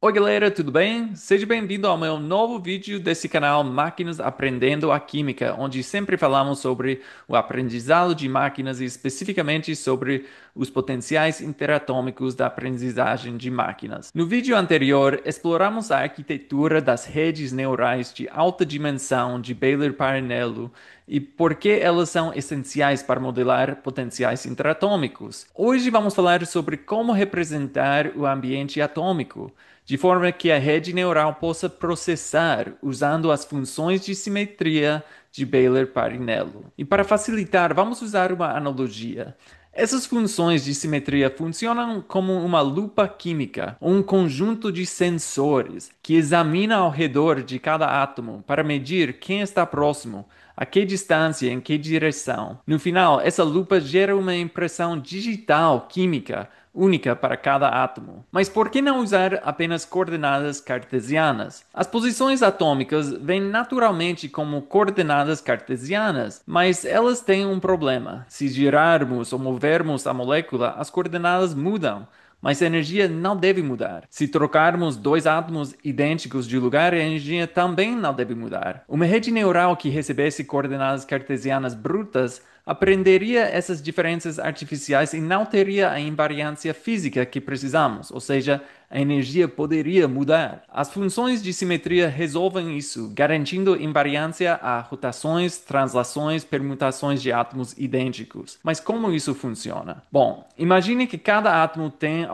Oi galera, tudo bem? Seja bem-vindo ao meu novo vídeo desse canal Máquinas Aprendendo a Química, onde sempre falamos sobre o aprendizado de máquinas e especificamente sobre os potenciais interatômicos da aprendizagem de máquinas. No vídeo anterior, exploramos a arquitetura das redes neurais de alta dimensão de Baylor-Parinello e por que elas são essenciais para modelar potenciais interatômicos. Hoje vamos falar sobre como representar o ambiente atômico de forma que a rede neural possa processar usando as funções de simetria de Baylor-Parinello. E para facilitar, vamos usar uma analogia. Essas funções de simetria funcionam como uma lupa química, um conjunto de sensores que examina ao redor de cada átomo para medir quem está próximo, a que distância, em que direção. No final, essa lupa gera uma impressão digital química única para cada átomo. Mas por que não usar apenas coordenadas cartesianas? As posições atômicas vêm naturalmente como coordenadas cartesianas, mas elas têm um problema. Se girarmos ou movermos a molécula, as coordenadas mudam. Mas a energia não deve mudar. Se trocarmos dois átomos idênticos de lugar, a energia também não deve mudar. Uma rede neural que recebesse coordenadas cartesianas brutas aprenderia essas diferenças artificiais e não teria a invariância física que precisamos, ou seja, a energia poderia mudar. As funções de simetria resolvem isso, garantindo invariância a rotações, translações, permutações de átomos idênticos. Mas como isso funciona? Bom, imagine que cada átomo tem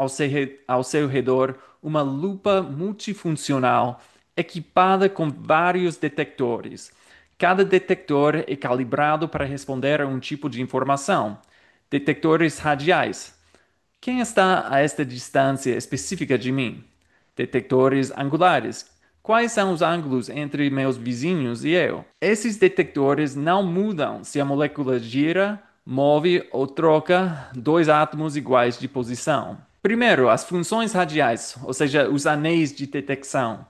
ao seu redor uma lupa multifuncional equipada com vários detectores. Cada detector é calibrado para responder a um tipo de informação. Detectores radiais. Quem está a esta distância específica de mim? Detectores angulares. Quais são os ângulos entre meus vizinhos e eu? Esses detectores não mudam se a molécula gira, move ou troca dois átomos iguais de posição. Primeiro, as funções radiais, ou seja, os anéis de detecção.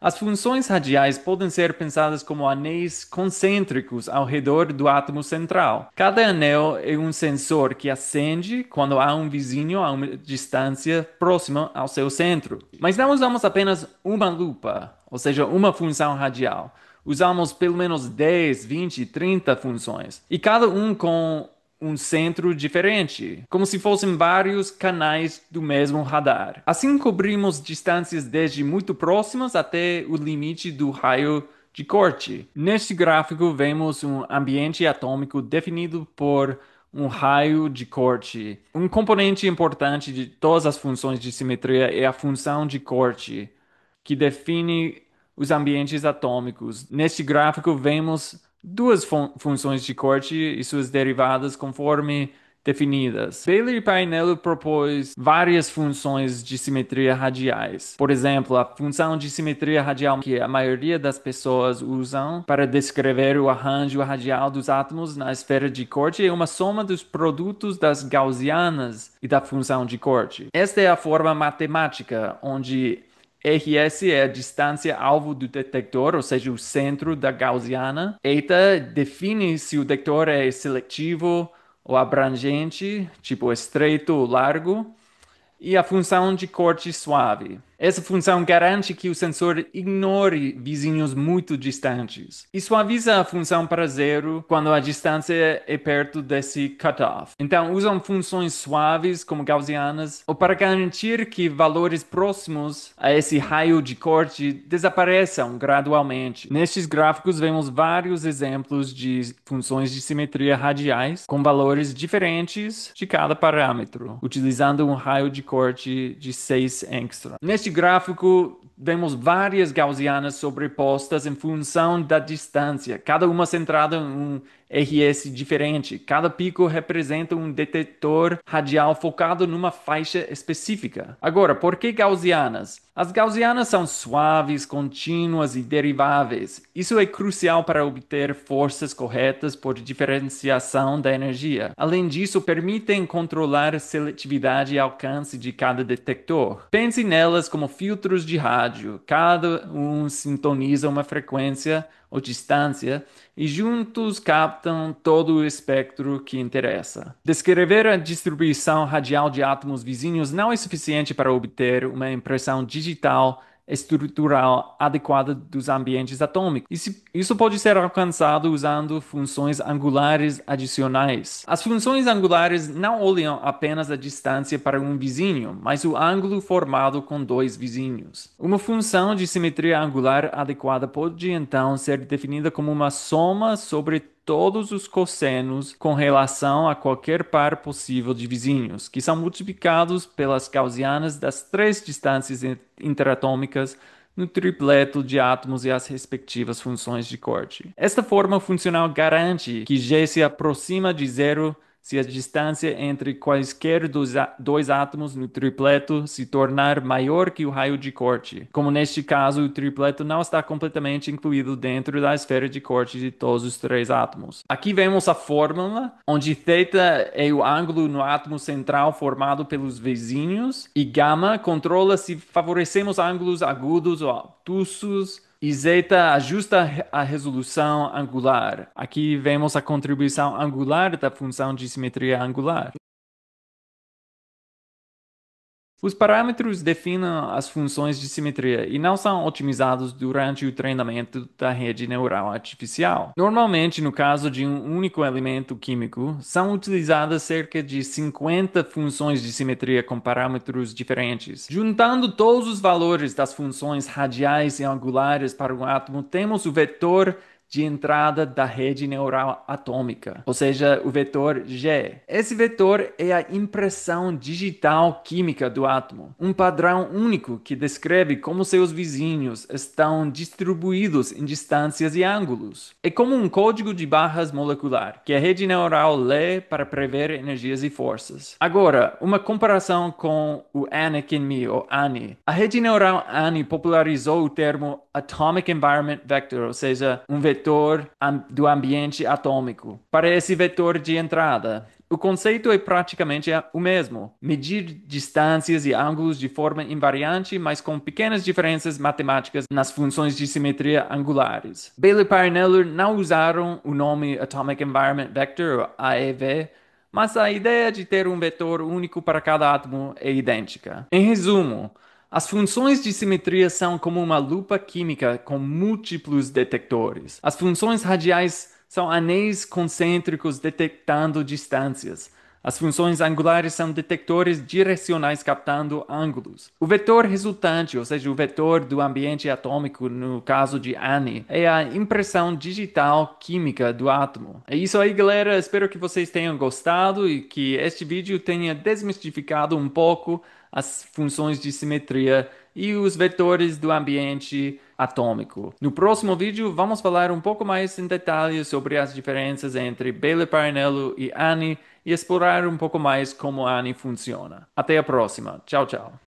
As funções radiais podem ser pensadas como anéis concêntricos ao redor do átomo central. Cada anel é um sensor que acende quando há um vizinho a uma distância próxima ao seu centro. Mas não usamos apenas uma lupa, ou seja, uma função radial. Usamos pelo menos 10, 20, 30 funções, e cada um com um centro diferente, como se fossem vários canais do mesmo radar. Assim cobrimos distâncias desde muito próximas até o limite do raio de corte. Neste gráfico vemos um ambiente atômico definido por um raio de corte. Um componente importante de todas as funções de simetria é a função de corte, que define os ambientes atômicos. Neste gráfico vemos duas funções de corte e suas derivadas conforme definidas. Bailey e Painello propôs várias funções de simetria radiais. Por exemplo, a função de simetria radial que a maioria das pessoas usam para descrever o arranjo radial dos átomos na esfera de corte é uma soma dos produtos das gaussianas e da função de corte. Esta é a forma matemática onde RS é a distância alvo do detector, ou seja, o centro da gaussiana. Eta define se o detector é seletivo ou abrangente, tipo estreito ou largo, e a função de corte suave. Essa função garante que o sensor ignore vizinhos muito distantes e suaviza a função para zero quando a distância é perto desse cutoff. Então, usam funções suaves como gaussianas ou para garantir que valores próximos a esse raio de corte desapareçam gradualmente. Nestes gráficos, vemos vários exemplos de funções de simetria radiais com valores diferentes de cada parâmetro, utilizando um raio de corte de 6 angstrom. Neste gráfico, vemos várias gaussianas sobrepostas em função da distância, cada uma centrada em um RS diferente. Cada pico representa um detector radial focado numa faixa específica. Agora, por que gaussianas? As gaussianas são suaves, contínuas e deriváveis. Isso é crucial para obter forças corretas por diferenciação da energia. Além disso, permitem controlar a seletividade e alcance de cada detector. Pense nelas como filtros de rádio. Cada um sintoniza uma frequência ou distância e juntos captam todo o espectro que interessa. Descrever a distribuição radial de átomos vizinhos não é suficiente para obter uma impressão digital estrutural adequada dos ambientes atômicos. Isso pode ser alcançado usando funções angulares adicionais. As funções angulares não olham apenas a distância para um vizinho, mas o ângulo formado com dois vizinhos. Uma função de simetria angular adequada pode então ser definida como uma soma sobre todos os cossenos com relação a qualquer par possível de vizinhos, que são multiplicados pelas gaussianas das três distâncias interatômicas no tripleto de átomos e as respectivas funções de corte. Esta forma funcional garante que G se aproxima de zero se a distância entre quaisquer dois átomos no tripleto se tornar maior que o raio de corte. Como neste caso, o tripleto não está completamente incluído dentro da esfera de corte de todos os três átomos. Aqui vemos a fórmula, onde θ é o ângulo no átomo central formado pelos vizinhos, e γ controla se favorecemos ângulos agudos ou obtusos, e zeta ajusta a resolução angular. Aqui vemos a contribuição angular da função de simetria angular. Os parâmetros definem as funções de simetria e não são otimizados durante o treinamento da rede neural artificial. Normalmente, no caso de um único elemento químico, são utilizadas cerca de 50 funções de simetria com parâmetros diferentes. Juntando todos os valores das funções radiais e angulares para um átomo, temos o vetor de entrada da rede neural atômica, ou seja, o vetor G. Esse vetor é a impressão digital química do átomo, um padrão único que descreve como seus vizinhos estão distribuídos em distâncias e ângulos. É como um código de barras molecular que a rede neural lê para prever energias e forças. Agora, uma comparação com o ANI, ou ANI. A rede neural ANI popularizou o termo Atomic Environment Vector, ou seja, um vetor do ambiente atômico, para esse vetor de entrada. O conceito é praticamente o mesmo: medir distâncias e ângulos de forma invariante, mas com pequenas diferenças matemáticas nas funções de simetria angulares. Bailey e Parnell não usaram o nome Atomic Environment Vector, ou AEV, mas a ideia de ter um vetor único para cada átomo é idêntica. Em resumo, as funções de simetria são como uma lupa química com múltiplos detectores. As funções radiais são anéis concêntricos detectando distâncias. As funções angulares são detectores direcionais captando ângulos. O vetor resultante, ou seja, o vetor do ambiente atômico, no caso de ANI, é a impressão digital química do átomo. É isso aí, galera. Espero que vocês tenham gostado e que este vídeo tenha desmistificado um pouco as funções de simetria e os vetores do ambiente atômico. No próximo vídeo, vamos falar um pouco mais em detalhes sobre as diferenças entre Bailey Parnell e ANI e explorar um pouco mais como a ANI funciona. Até a próxima. Tchau, tchau.